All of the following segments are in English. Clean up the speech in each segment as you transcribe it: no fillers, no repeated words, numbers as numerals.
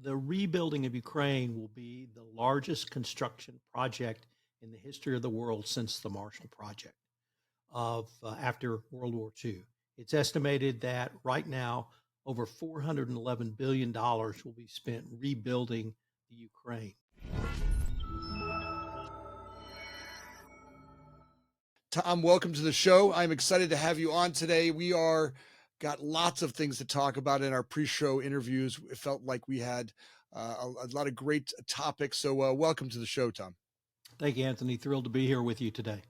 The rebuilding of Ukraine will be the largest construction project in the history of the world since the Marshall Project of after World War II. It's estimated that right now over $411 billion will be spent rebuilding the Ukraine. Tom, welcome to the show. I'm excited to have you on today. We are got lots of things to talk about in our pre-show interviews. It felt like we had a lot of great topics. So welcome to the show, Tom. Thank you, Anthony. Thrilled to be here with you today.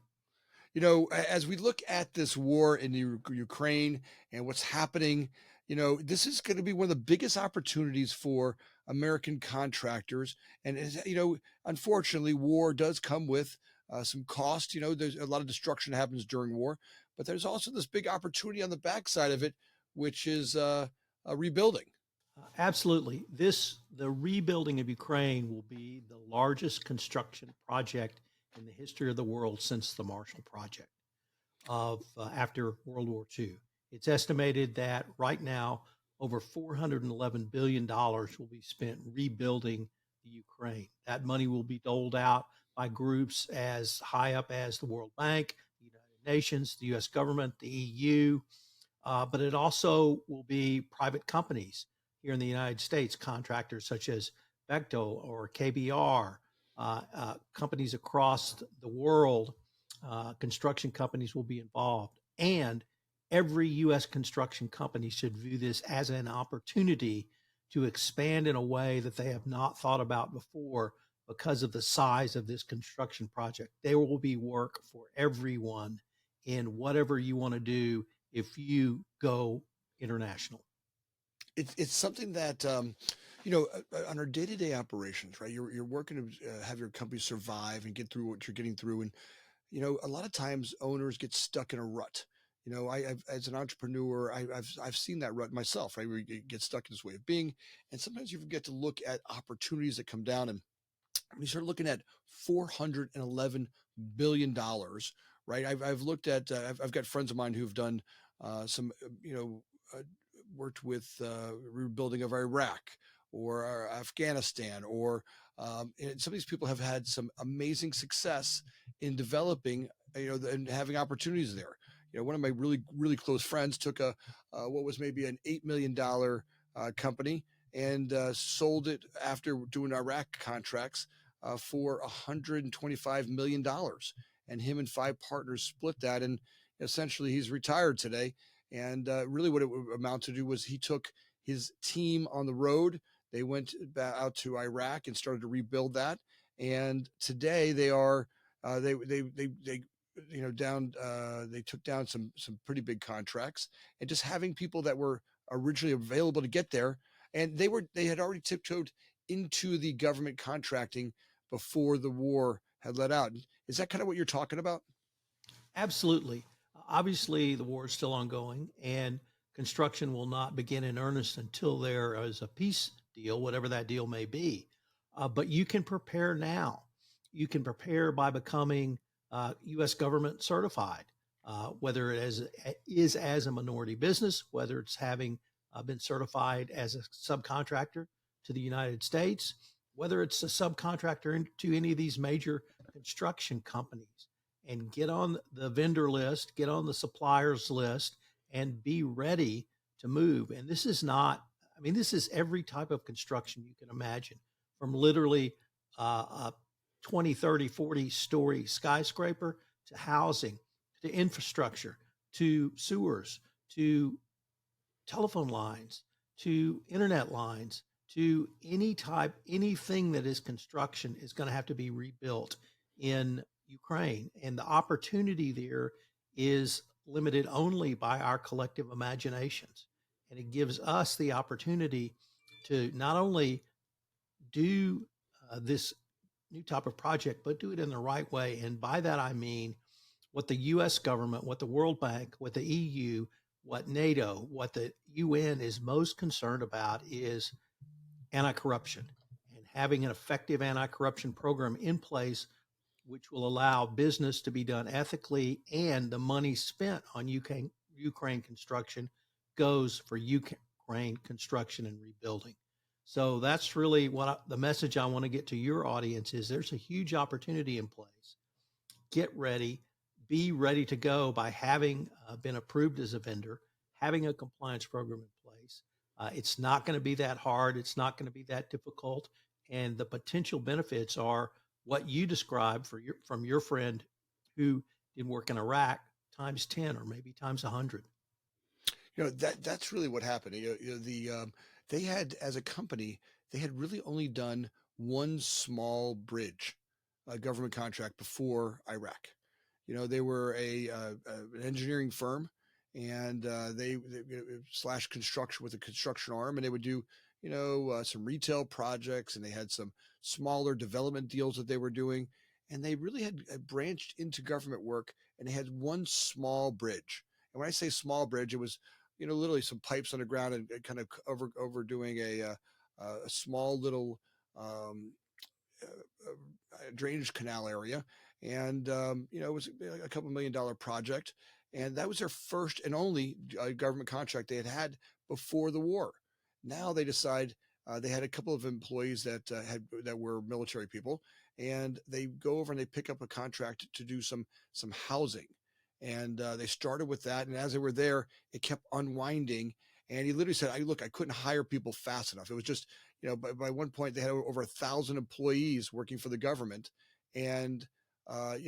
You know, as we look at this war in Ukraine and what's happening, you know, this is going to be one of the biggest opportunities for American contractors. And, you know, unfortunately, war does come with some cost. You know, there's a lot of destruction happens during war, but there's also this big opportunity on the backside of it, which is rebuilding. Absolutely. The rebuilding of Ukraine will be the largest construction project in the history of the world since the Marshall Project of after World War II. It's estimated that right now over $411 billion will be spent rebuilding the Ukraine. That money will be doled out by groups as high up as the World Bank, the United Nations, the US government, the EU, but it also will be private companies here in the United States, contractors such as Bechtel or KBR, companies across the world, construction companies will be involved. And every U.S. construction company should view this as an opportunity to expand in a way that they have not thought about before because of the size of this construction project. There will be work for everyone in whatever you want to do if you go international. It's something that you know, on our day-to-day operations, right? You're working to have your company survive and get through what you're getting through, and you know, a lot of times owners get stuck in a rut. You know, I've as an entrepreneur, I've seen that rut myself, right? Where you get stuck in this way of being, and sometimes you forget to look at opportunities that come down. And when you start looking at $411 billion, right? I've looked at I've got friends of mine who've done some you know worked with rebuilding of Iraq or Afghanistan, or and some of these people have had some amazing success in developing, you know, and having opportunities there. You know, one of my really close friends took a what was maybe an $8 million company and sold it after doing Iraq contracts for $125 million, and him and five partners split that, and essentially he's retired today. And really, what it would amount to do was he took his team on the road. They went out to Iraq and started to rebuild that. And today they are they you know down they took down some pretty big contracts, and just having people that were originally available to get there, and they had already tiptoed into the government contracting before the war had let out. Is that kind of what you're talking about? Absolutely. Obviously, the war is still ongoing, and construction will not begin in earnest until there is a peace deal, whatever that deal may be. But you can prepare now. You can prepare by becoming U.S. government certified, whether is as a minority business, whether it's having been certified as a subcontractor to the United States, whether it's a subcontractor to any of these major construction companies, and get on the vendor list, get on the suppliers list, and be ready to move. And this is not, I mean, this is every type of construction you can imagine, from literally a 20, 30, 40-story skyscraper to housing, to infrastructure, to sewers, to telephone lines, to internet lines, to anything that is construction is going to have to be rebuilt in Ukraine. And the opportunity there is limited only by our collective imaginations. And it gives us the opportunity to not only do this new type of project, but do it in the right way. And by that, I mean what the US government, what the World Bank, what the EU, what NATO, what the UN is most concerned about is anti-corruption, and having an effective anti-corruption program in place which will allow business to be done ethically, and the money spent on Ukraine construction goes for Ukraine construction and rebuilding. So that's really the message I want to get to your audience is there's a huge opportunity in place. Get ready, be ready to go by having been approved as a vendor, having a compliance program in place. It's not going to be that hard. It's not going to be that difficult. And the potential benefits are what you described from your friend who did work in Iraq times 10 or maybe times 100. That's really what happened. They had, as a company, they had really only done one small bridge, government contract before Iraq. They were an engineering firm, and slash construction with a construction arm, and they would do some retail projects, and they had some smaller development deals that they were doing, and they really had branched into government work, and they had one small bridge. And when I say small bridge, it was literally some pipes underground and kind of overdoing a small little um, drainage canal area, and it was a couple $1 million project, and that was their first and only government contract they had had before the war. Now they decide they had a couple of employees that were military people, and they go over and they pick up a contract to do some housing, and they started with that, and as they were there, it kept unwinding. And he literally said, I couldn't hire people fast enough. It was just by one point they had over 1,000 employees working for the government, and a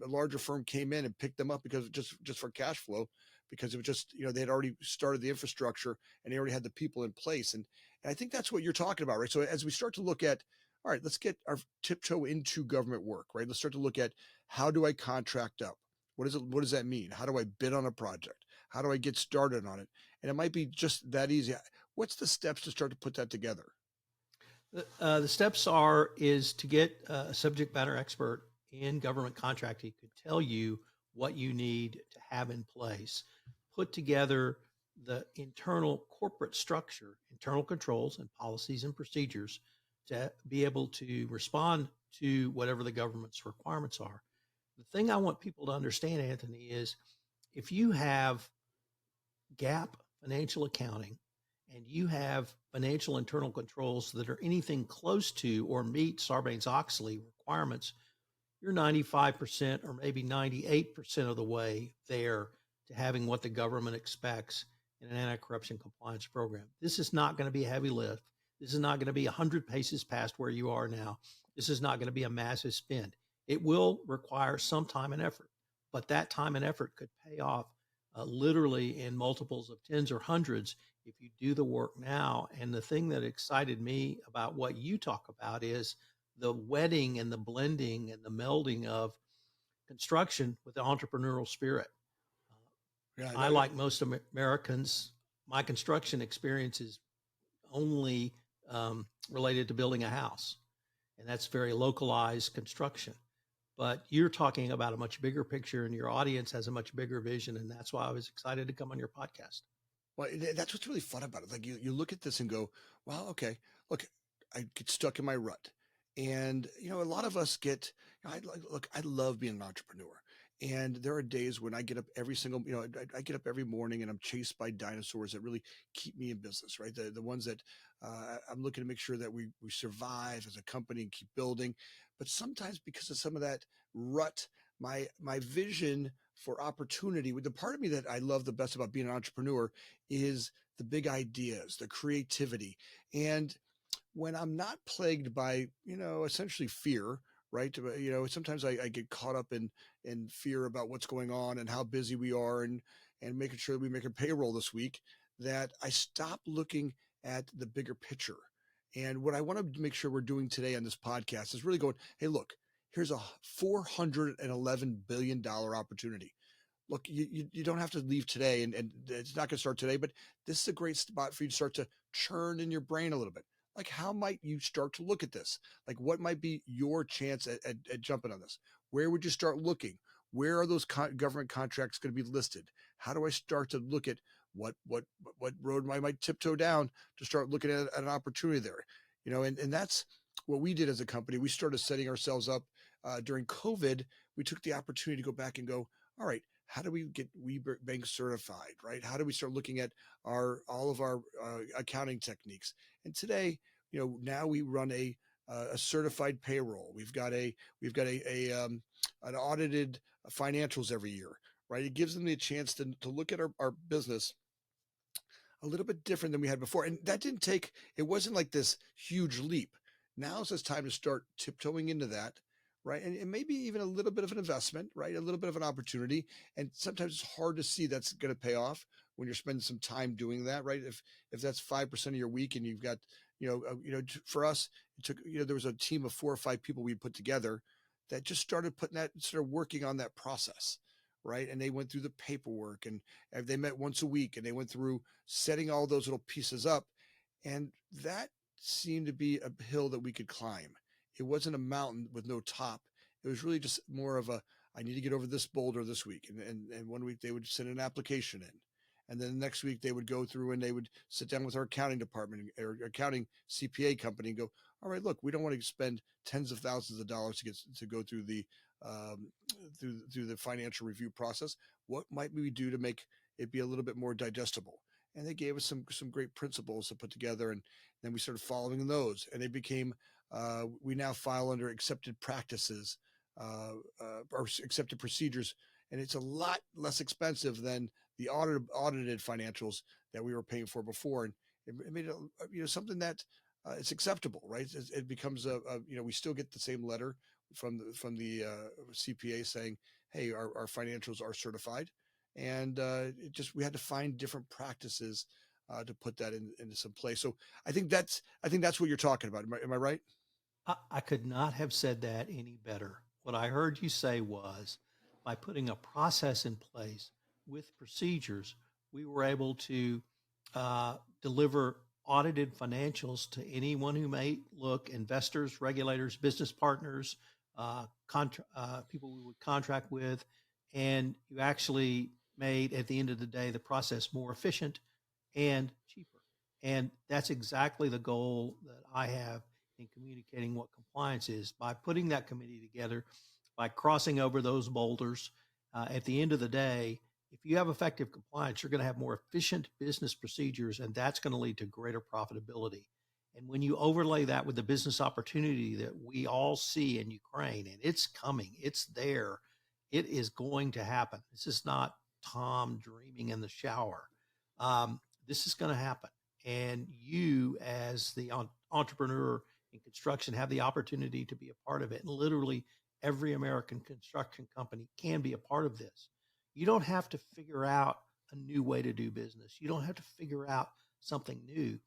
larger firm came in and picked them up because just for cash flow, because it was just they had already started the infrastructure and they already had the people in place, and I think that's what you're talking about, right? So as we start to look at, all right, let's get our tiptoe into government work, right? Let's start to look at, how do I contract up? What does that mean? How do I bid on a project? How do I get started on it? And it might be just that easy. What's the steps to start to put that together? The steps is to get a subject matter expert in government contracting who could tell you what you need to have in place, put together the internal corporate structure, internal controls and policies and procedures to be able to respond to whatever the government's requirements are. The thing I want people to understand, Anthony, is if you have GAAP financial accounting and you have financial internal controls that are anything close to or meet Sarbanes-Oxley requirements, you're 95% or maybe 98% of the way there to having what the government expects in an anti-corruption compliance program. This is not going to be a heavy lift. This is not going to be 100 paces past where you are now. This is not going to be a massive spend. It will require some time and effort, but that time and effort could pay off literally in multiples of tens or hundreds if you do the work now. And the thing that excited me about what you talk about is the wedding and the blending and the melding of construction with the entrepreneurial spirit. Yeah, I, like most Americans, my construction experience is only related to building a house, and that's very localized construction. But you're talking about a much bigger picture, and your audience has a much bigger vision, and that's why I was excited to come on your podcast. well, that's what's really fun about it. Like you look at this and go, well, okay, look, I get stuck in my rut. And, a lot of us get, look, I love being an entrepreneur. And there are days when I get up every single, I get up every morning and I'm chased by dinosaurs that really keep me in business, right? The ones that I'm looking to make sure that we survive as a company and keep building. But sometimes because of some of that rut, my vision for opportunity, with the part of me that I love the best about being an entrepreneur is the big ideas, the creativity. And when I'm not plagued by, essentially fear, right? Sometimes I get caught up in fear about what's going on and how busy we are, and making sure that we make a payroll this week, that I stop looking at the bigger picture. And what I want to make sure we're doing today on this podcast is really going, hey, look, here's a $411 billion opportunity. Look, you don't have to leave today, and it's not going to start today, but this is a great spot for you to start to churn in your brain a little bit. Like, how might you start to look at this? Like, what might be your chance at jumping on this? Where would you start looking? Where are those government contracts going to be listed? How do I start to look at what road I might tiptoe down to start looking at an opportunity there? And that's what we did as a company. We started setting ourselves up during COVID. We took the opportunity to go back and go, all right, how do we get WeBank certified, right? How do we start looking at all of our accounting techniques? And today, now we run a certified payroll. We've got an audited financials every year, right? It gives them the chance to look at our business a little bit different than we had before. And that didn't take, it wasn't like this huge leap. Now it's just time to start tiptoeing into that, right? And maybe even a little bit of an investment, right? A little bit of an opportunity. And sometimes it's hard to see that's going to pay off when you're spending some time doing that, right? If that's 5% of your week and you've got, for us, it took, there was a team of 4 or 5 people we put together that just started working on that process, right? And they went through the paperwork and they met once a week and they went through setting all those little pieces up. And that seemed to be a hill that we could climb. It wasn't a mountain with no top. It was really just more of I need to get over this boulder this week. And 1 week they would send an application in. And then the next week they would go through and they would sit down with our accounting department or accounting CPA company and go, all right, look, we don't want to spend tens of thousands of dollars to go through um, through the financial review process. What might we do to make it be a little bit more digestible? And they gave us some great principles to put together, and then we started following those, and they became. We now file under accepted practices or accepted procedures, and it's a lot less expensive than the audited financials that we were paying for before, and it made it something that it's acceptable, right? It becomes we still get the same letter from the CPA saying, hey, our financials are certified, and we had to find different practices to put that into some place. So I think that's what you're talking about. Am I right? I could not have said that any better. What I heard you say was by putting a process in place with procedures, we were able to deliver audited financials to anyone who may look, investors, regulators, business partners, people we would contract with. And you actually made, at the end of the day, the process more efficient and cheaper. And that's exactly the goal that I have in communicating what compliance is by putting that committee together, by crossing over those boulders. At the end of the day, if you have effective compliance, you're going to have more efficient business procedures, and that's going to lead to greater profitability. And when you overlay that with the business opportunity that we all see in Ukraine, and it's coming, it's there, it is going to happen. This is not Tom dreaming in the shower. This is going to happen. And you, as the entrepreneur in construction, have the opportunity to be a part of it. And literally every American construction company can be a part of this. You don't have to figure out a new way to do business. You don't have to figure out something new.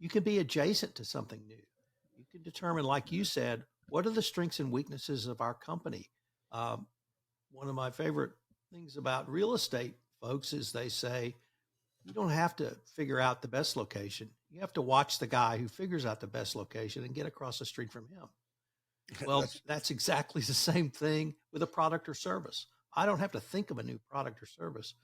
You can be adjacent to something new. You can determine, like you said, what are the strengths and weaknesses of our company. One of my favorite things about real estate folks is they say, you don't have to figure out the best location. You have to watch the guy who figures out the best location and get across the street from him. Well, that's exactly the same thing with a product or service. I don't have to think of a new product or service.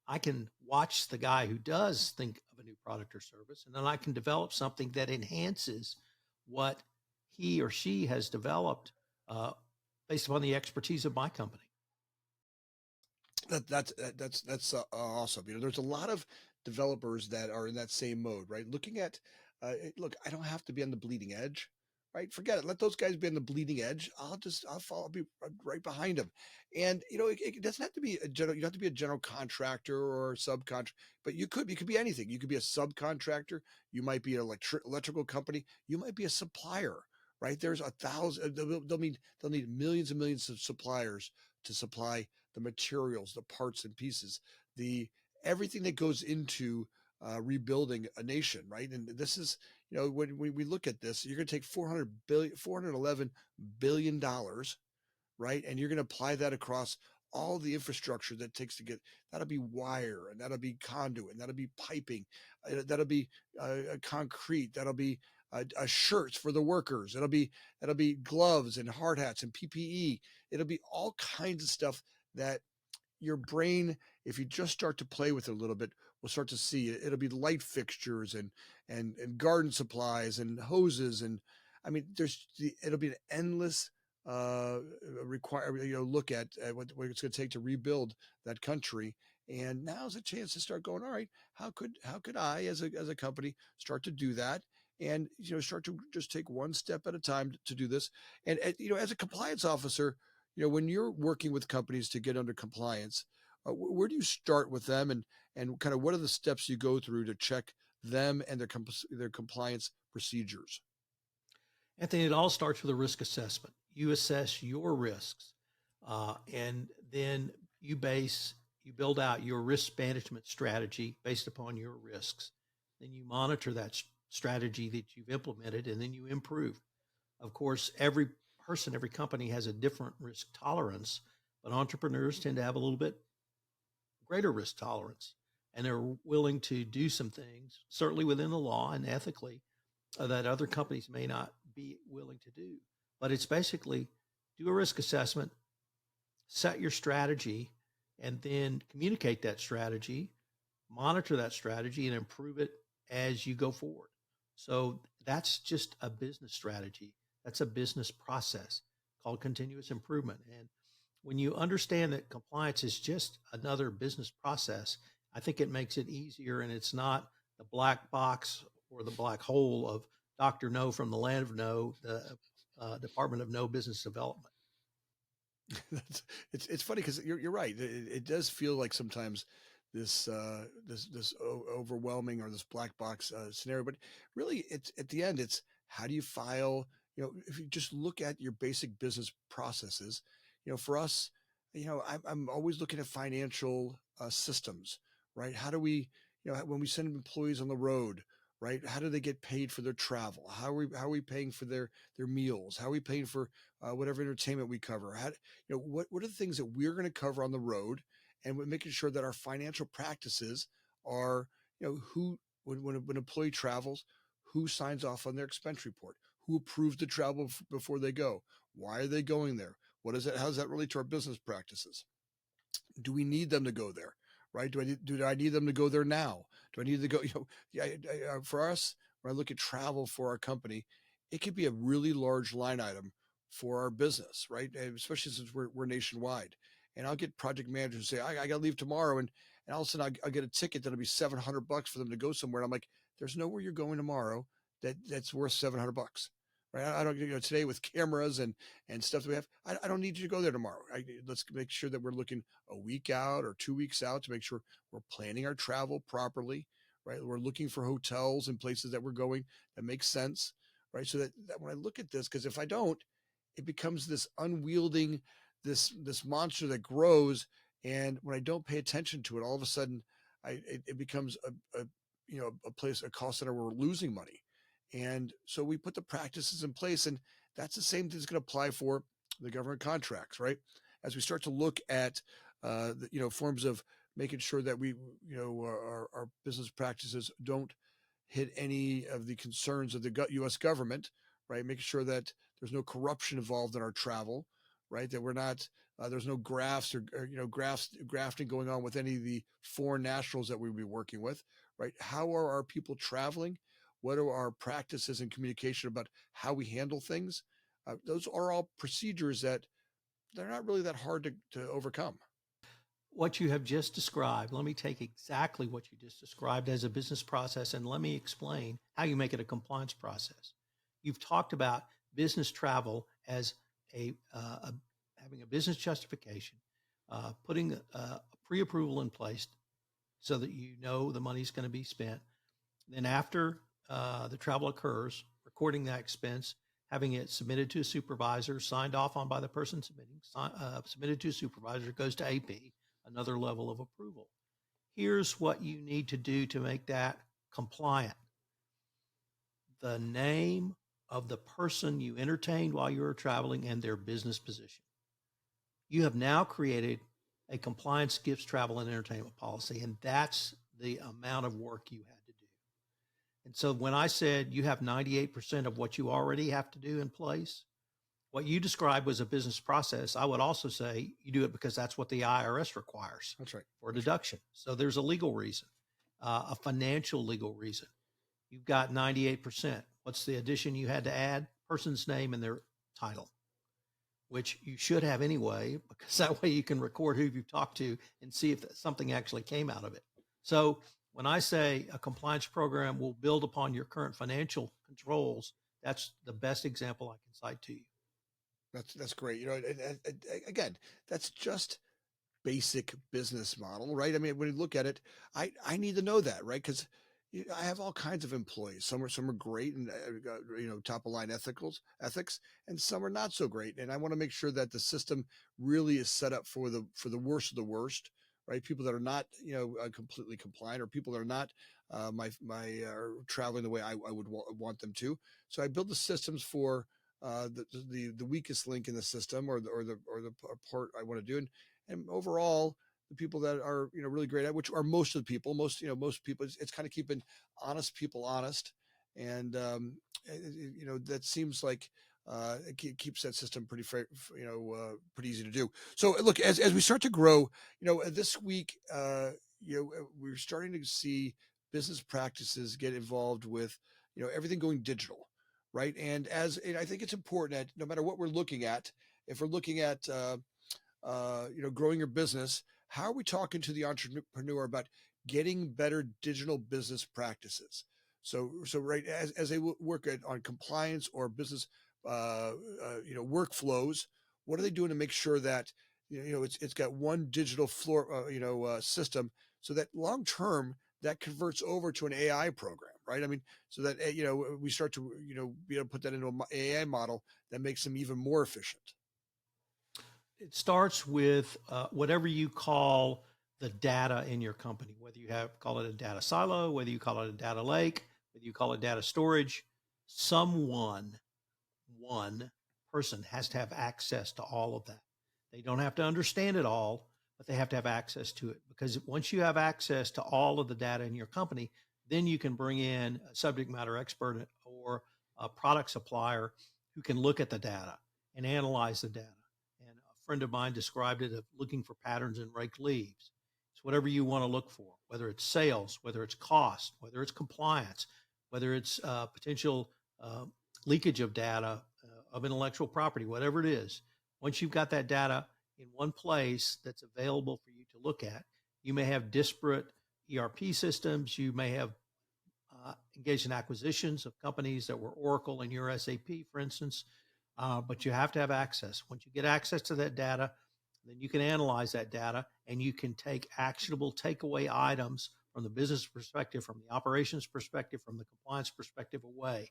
I can watch the guy who does think of a new product or service, and then I can develop something that enhances what he or she has developed based upon the expertise of my company. That's awesome. There's a lot of developers that are in that same mode, right? Looking at, look, I don't have to be on the bleeding edge, right? Forget it. Let those guys be on the bleeding edge. I'll follow, I'll be right behind them. And it doesn't have to be a general. You don't have to be a general contractor or a subcontractor, but you could be anything. You could be a subcontractor. You might be an electrical company. You might be a supplier, right? There's 1,000. They'll need millions and millions of suppliers to supply the materials, the parts and pieces, the everything that goes into rebuilding a nation, right? And this is, when we look at this, you're going to take $411 billion, right? And you're going to apply that across all the infrastructure that takes to get, that'll be wire, and that'll be conduit, and that'll be piping, that'll be concrete, that'll be shirts for the workers, that'll be gloves and hard hats and PPE. It'll be all kinds of stuff that your brain, if you just start to play with it a little bit, will start to see it. It'll be light fixtures and garden supplies and hoses, and I mean, it'll be an endless look at what it's going to take to rebuild that country. And now's a chance to start going, all right, how could I as a company start to do that? and start to just take one step at a time to do this. And as a compliance officer, when you're working with companies to get under compliance, where do you start with them, and kind of what are the steps you go through to check them and their compliance procedures? Anthony, it all starts with a risk assessment. You assess your risks, and then you build out your risk management strategy based upon your risks. Then you monitor that strategy that you've implemented, and then you improve. Of course, every person, every company has a different risk tolerance, but entrepreneurs tend to have a little bit greater risk tolerance, and they're willing to do some things, certainly within the law and ethically, that other companies may not be willing to do. But it's basically do a risk assessment, set your strategy, and then communicate that strategy, monitor that strategy, and improve it as you go forward. So that's just a business strategy. That's a business process called continuous improvement. And when you understand that compliance is just another business process, I think it makes it easier, and it's not the black box or the black hole of Dr. No from the land of no, the Department of No Business Development. It's funny because you're right. It does feel like sometimes this overwhelming or this black box scenario, but really, it's at the end. It's how do you file? If you just look at your basic business processes, for us, I'm always looking at financial systems, right? How do we, when we send employees on the road, right? How do they get paid for their travel? How are we paying for their meals? How are we paying for whatever entertainment we cover? What are the things that we're going to cover on the road, and we're making sure that our financial practices are, who when an employee travels, who signs off on their expense report, who approves the travel before they go, why are they going there, what is it, how does that relate to our business practices? Do we need them to go there? Right? Do I need them to go there now? Do I need to go? Yeah, for us, when I look at travel for our company, it could be a really large line item for our business, right? And especially since we're nationwide. And I'll get project managers say, I got to leave tomorrow, and all of a sudden I'll get a ticket that'll be $700 for them to go somewhere. And I'm like, there's nowhere you're going tomorrow that's worth $700. Right? I don't, today with cameras and stuff that we have, I don't need you to go there tomorrow. Let's make sure that we're looking a week out or 2 weeks out to make sure we're planning our travel properly, right? We're looking for hotels and places that we're going that make sense, right? So that when I look at this, because if I don't, it becomes this unwielding, this monster that grows. And when I don't pay attention to it, all of a sudden it becomes a cost center where we're losing money. And so we put the practices in place, and that's the same thing that's going to apply for the government contracts, right? As we start to look at, forms of making sure that we, our business practices don't hit any of the concerns of the U.S. government, right? Making sure that there's no corruption involved in our travel, right? That we're not, there's no grafts or grafting going on with any of the foreign nationals that we'll be working with, right? How are our people traveling? What are our practices and communication about how we handle things? Those are all procedures that they're not really that hard to overcome. What you have just described, let me take exactly what you just described as a business process, and let me explain how you make it a compliance process. You've talked about business travel as having a business justification, putting a pre-approval in place so that you know the money's going to be spent. Then after the travel occurs, recording that expense, having it submitted to a supervisor, signed off on by the person submitting, submitted to a supervisor, goes to AP, another level of approval. Here's what you need to do to make that compliant. The name of the person you entertained while you were traveling and their business position. You have now created a compliance gifts, travel, and entertainment policy, and that's the amount of work you had to do. And so when I said you have 98% of what you already have to do in place, what you described was a business process. I would also say you do it because that's what the IRS requires. That's right. For deduction. So there's a legal reason, a financial legal reason. You've got 98%. What's the addition you had to add? Person's name and their title, which you should have anyway, because that way you can record who you've talked to and see if something actually came out of it. So When I say a compliance program will build upon your current financial controls, that's the best example I can cite to you. That's great. Again, that's just basic business model, right? I mean, when you look at it, I need to know that, right? Because I have all kinds of employees. Some are great and top of line ethics, and some are not so great. And I want to make sure that the system really is set up for the worst of the worst, right? People that are not completely compliant, or people that are not are traveling the way I would want them to. So I build the systems for the weakest link in the system, or the part I want to do, and overall the people that are really great at, which are most of the people, most people, it's kind of keeping honest people honest, and that seems like it keeps that system pretty fair, pretty easy to do. So look, as we start to grow, this week, we're starting to see business practices get involved with everything going digital, right? And I think it's important that no matter what we're looking at, if we're looking at growing your business, how are we talking to the entrepreneur about getting better digital business practices? So right, as they work on compliance or business, workflows, what are they doing to make sure that it's got one digital floor, system, so that long term that converts over to an AI program, right? I mean, so that we start to be able to put that into an AI model that makes them even more efficient. It starts with whatever you call the data in your company, whether you call it a data silo, whether you call it a data lake, whether you call it data storage. One person has to have access to all of that. They don't have to understand it all, but they have to have access to it, because once you have access to all of the data in your company, then you can bring in a subject matter expert or a product supplier who can look at the data and analyze the data. And a friend of mine described it as looking for patterns in raked leaves. It's whatever you want to look for, whether it's sales, whether it's cost, whether it's compliance, whether it's potential uh, leakage of data, of intellectual property, whatever it is. Once you've got that data in one place that's available for you to look at, you may have disparate ERP systems. You may have engaged in acquisitions of companies that were Oracle and your SAP, for instance. But you have to have access. Once you get access to that data, then you can analyze that data and you can take actionable takeaway items from the business perspective, from the operations perspective, from the compliance perspective away.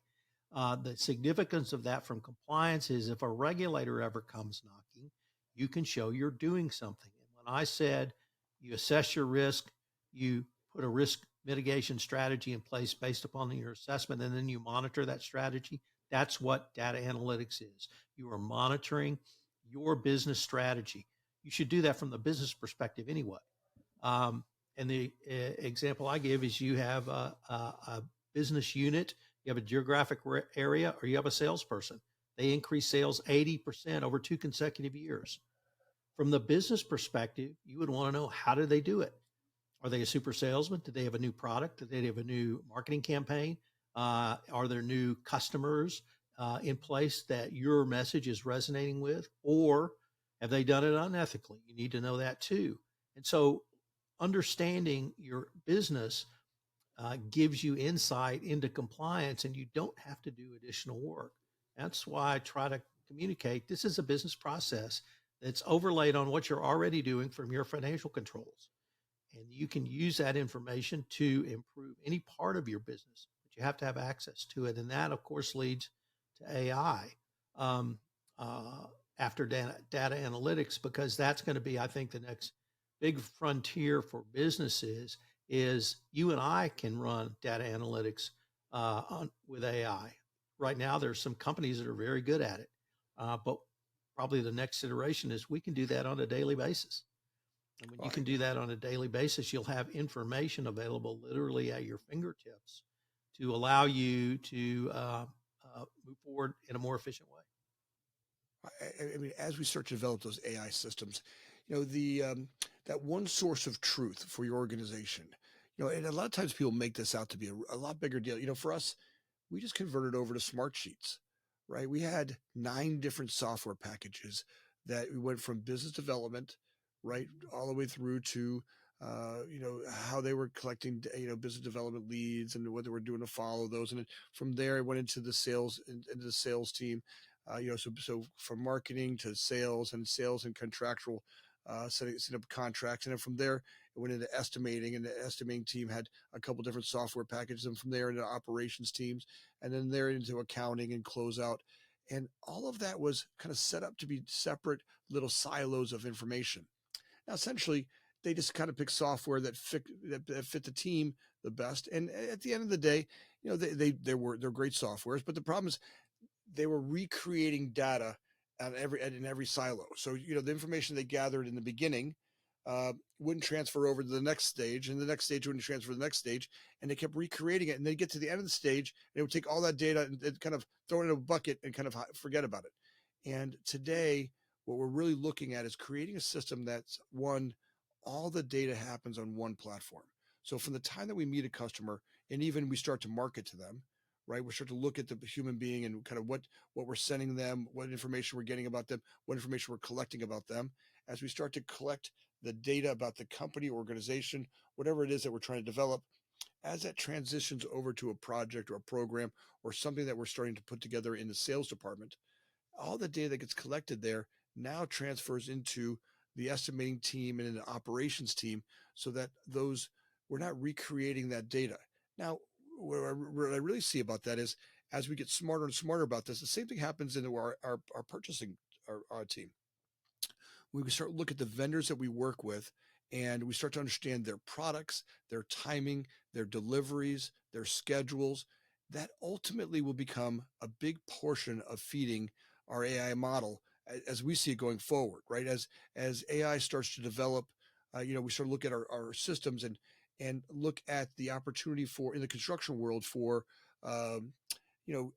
The significance of that from compliance is if a regulator ever comes knocking, you can show you're doing something. And when I said you assess your risk, you put a risk mitigation strategy in place based upon your assessment, and then you monitor that strategy, that's what data analytics is. You are monitoring your business strategy. You should do that from the business perspective anyway. And the example I give is you have a business unit, you have a geographic area, or you have a salesperson. They increase sales 80% over 2 consecutive years. From the business perspective, you would want to know, how did they do it? Are they a super salesman? Did they have a new product? Did they have a new marketing campaign? Are there new customers in place that your message is resonating with? Or have they done it unethically? You need to know that too. And so understanding your business gives you insight into compliance, and you don't have to do additional work. That's why I try to communicate this is a business process that's overlaid on what you're already doing from your financial controls. And you can use that information to improve any part of your business, but you have to have access to it. And that, of course, leads to AI um, uh, after data analytics, because that's going to be, I think, the next big frontier for businesses is you and I can run data analytics with AI. Right now, there's some companies that are very good at it, but probably the next iteration is we can do that on a daily basis. And when you can do that on a daily basis, you'll have information available literally at your fingertips to allow you to move forward in a more efficient way. I mean, as we start to develop those AI systems, the that one source of truth for your organization, and a lot of times people make this out to be a lot bigger deal. For us, we just converted over to smart sheets, right? We had 9 different software packages that we went from business development, right, all the way through to how they were collecting, business development leads and what they were doing to follow those. And then from there, I went into the into the sales team. So from marketing to sales and contractual, setting up contracts. And then from there, it went into estimating, and the estimating team had a couple different software packages. And from there into operations teams, and then there into accounting and closeout. And all of that was kind of set up to be separate little silos of information. Now, essentially, they just kind of pick software that fit the team the best. And at the end of the day, they're great softwares. But the problem is they were recreating data in every silo. So the information they gathered in the beginning wouldn't transfer over to the next stage, and the next stage wouldn't transfer to the next stage, and they kept recreating it. And they get to the end of the stage, and it would take all that data and kind of throw it in a bucket and kind of forget about it. And today, what we're really looking at is creating a system that's one, all the data happens on one platform. So from the time that we meet a customer and even we start to market to them, right? We start to look at the human being and kind of what we're sending them, what information we're getting about them, what information we're collecting about them. As we start to collect the data about the company, organization, whatever it is that we're trying to develop, as that transitions over to a project or a program or something that we're starting to put together in the sales department, all the data that gets collected there now transfers into the estimating team and in the operations team, so that we're not recreating that data. Now, what I really see about that is as we get smarter and smarter about this, the same thing happens in our purchasing our team. When we start to look at the vendors that we work with, and we start to understand their products, their timing, their deliveries, their schedules, that ultimately will become a big portion of feeding our AI model as we see it going forward, right? As AI starts to develop, we start to look at our systems and look at the opportunity for in the construction world for, um, you know,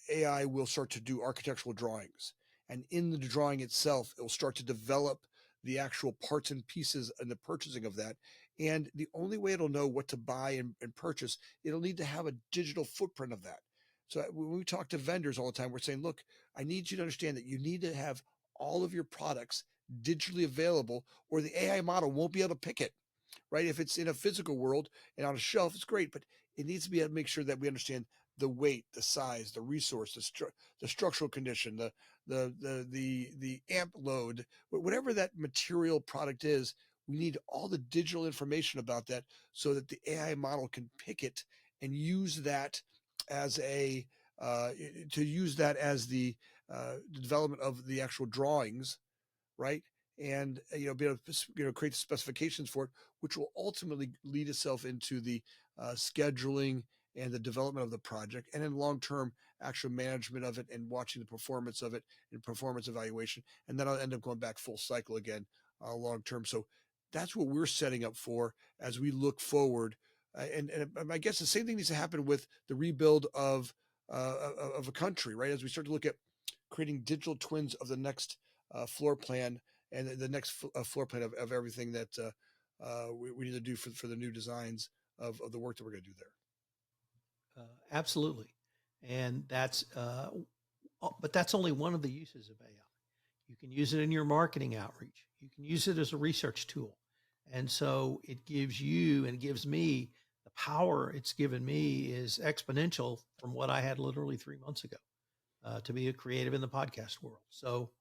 AI will start to do architectural drawings. And in the drawing itself, it will start to develop the actual parts and pieces and the purchasing of that. And the only way it'll know what to buy and purchase, it'll need to have a digital footprint of that. So when we talk to vendors all the time, we're saying, look, I need you to understand that you need to have all of your products digitally available, or the AI model won't be able to pick it, right? If it's in a physical world and on a shelf, it's great, but it needs to be able to make sure that we understand the weight, the size, the resource, the structural condition, the amp load, whatever that material product is. We need all the digital information about that so that the AI model can pick it and use that as a to use that as the development of the actual drawings, right? And be able to create the specifications for it, which will ultimately lead itself into the scheduling and the development of the project, and then long term actual management of it and watching the performance of it and performance evaluation, and then I'll end up going back full cycle again long term. So that's what we're setting up for as we look forward. And I guess the same thing needs to happen with the rebuild of a country, right? As we start to look at creating digital twins of the next floor plan and the next floor plan of everything that we need to do for the new designs of the work that we're going to do there. Absolutely. And but that's only one of the uses of AI. You can use it in your marketing outreach. You can use it as a research tool. And so it gives you and gives me the power it's given me is exponential from what I had literally 3 months ago to be a creative in the podcast world. So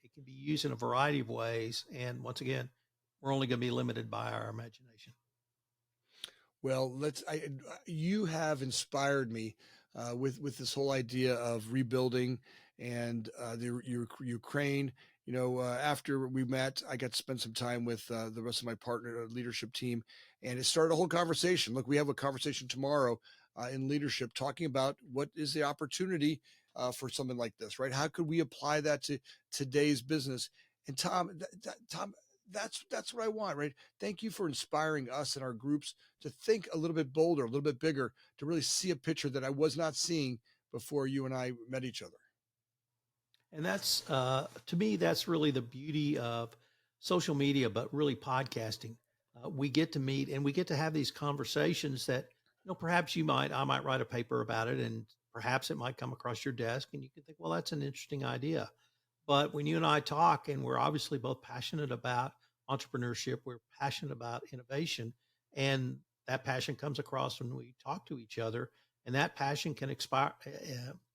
it can be used in a variety of ways. And once again, we're only going to be limited by our imagination. Well, you have inspired me with this whole idea of rebuilding and the Ukraine. After we met, I got to spend some time with the rest of my partner leadership team, and it started a whole conversation. Look, we have a conversation tomorrow in leadership talking about what is the opportunity for something like this, right? How could we apply that to today's business? And Tom, that's what I want, right? Thank you for inspiring us and our groups to think a little bit bolder, a little bit bigger, to really see a picture that I was not seeing before you and I met each other. And that's, to me, that's really the beauty of social media, but really podcasting. We get to meet and we get to have these conversations that, perhaps I might write a paper about it, and perhaps it might come across your desk and you can think, well, that's an interesting idea. But when you and I talk, and we're obviously both passionate about entrepreneurship. We're passionate about innovation, and that passion comes across when we talk to each other, and that passion can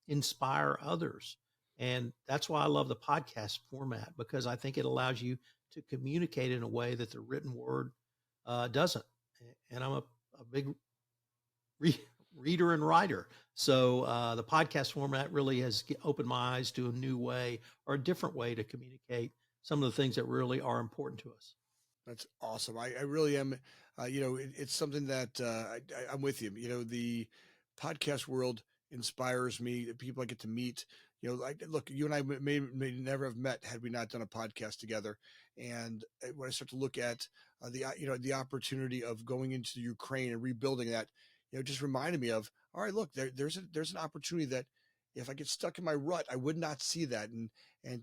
inspire others. And that's why I love the podcast format, because I think it allows you to communicate in a way that the written word doesn't. And I'm a big re- reader and writer. So the podcast format really has opened my eyes to a new way, or a different way, to communicate some of the things that really are important to us. That's awesome. I really am. It's something that I'm with you. The podcast world inspires me. The people I get to meet. Like, look, you and I may never have met had we not done a podcast together. And when I start to look at the opportunity of going into Ukraine and rebuilding that, it just reminded me of, all right, look, there's an opportunity that if I get stuck in my rut, I would not see that. And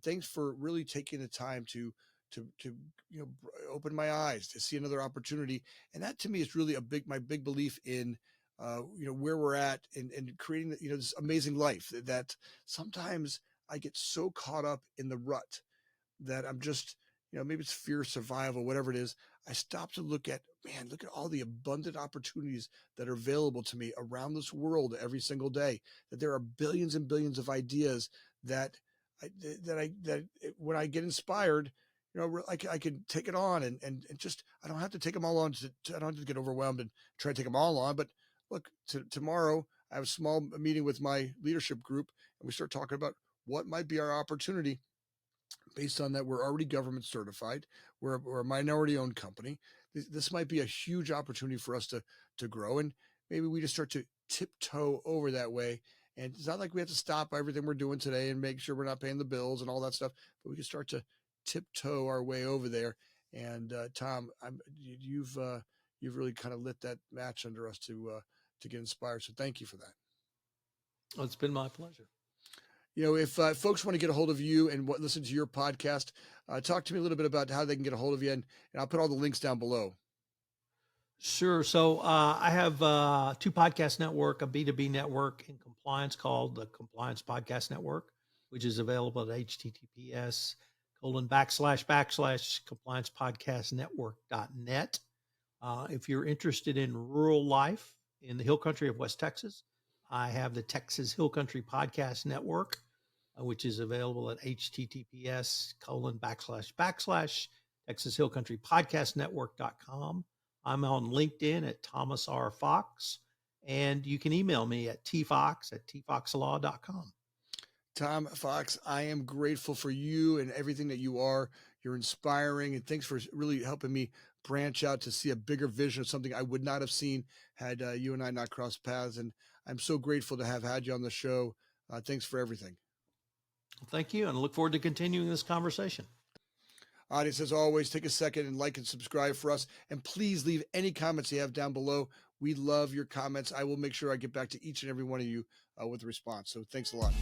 thanks for really taking the time to open my eyes to see another opportunity. And that to me is really my big belief in where we're at, and creating this amazing life, that sometimes I get so caught up in the rut that I'm just, maybe it's fear of survival, whatever it is. I stop to look at, man, look at all the abundant opportunities that are available to me around this world every single day, that there are billions and billions of ideas that when I get inspired, I can take it on, and just, I don't have to take them all on. I don't have to get overwhelmed and try to take them all on. But look, tomorrow I have a small meeting with my leadership group, and we start talking about what might be our opportunity. Based on that, we're already government certified. We're a minority owned company. This might be a huge opportunity for us to grow. And maybe we just start to tiptoe over that way. And it's not like we have to stop everything we're doing today and make sure we're not paying the bills and all that stuff, but we can start to tiptoe our way over there. And Tom, you've really kind of lit that match under us to get inspired. So thank you for that. Well, it's been my pleasure. If folks want to get a hold of you and listen to your podcast, talk to me a little bit about how they can get a hold of you, and I'll put all the links down below. Sure. So I have two podcast network, a B2B network in compliance called the Compliance Podcast Network, which is available at https://compliancepodcastnetwork.net. If you're interested in rural life in the Hill Country of West Texas, I have the Texas Hill Country Podcast Network, which is available at https://Texas Hill Country Podcast Network.com. I'm on LinkedIn at Thomas R. Fox, and you can email me at tfox@tfoxlaw.com. Tom Fox, I am grateful for you and everything that you are. You're inspiring, and thanks for really helping me branch out to see a bigger vision of something I would not have seen had you and I not crossed paths. And I'm so grateful to have had you on the show. Thanks for everything. Thank you, and I look forward to continuing this conversation. Audience, as always, take a second and like and subscribe for us. And please leave any comments you have down below. We love your comments. I will make sure I get back to each and every one of you with a response. So thanks a lot.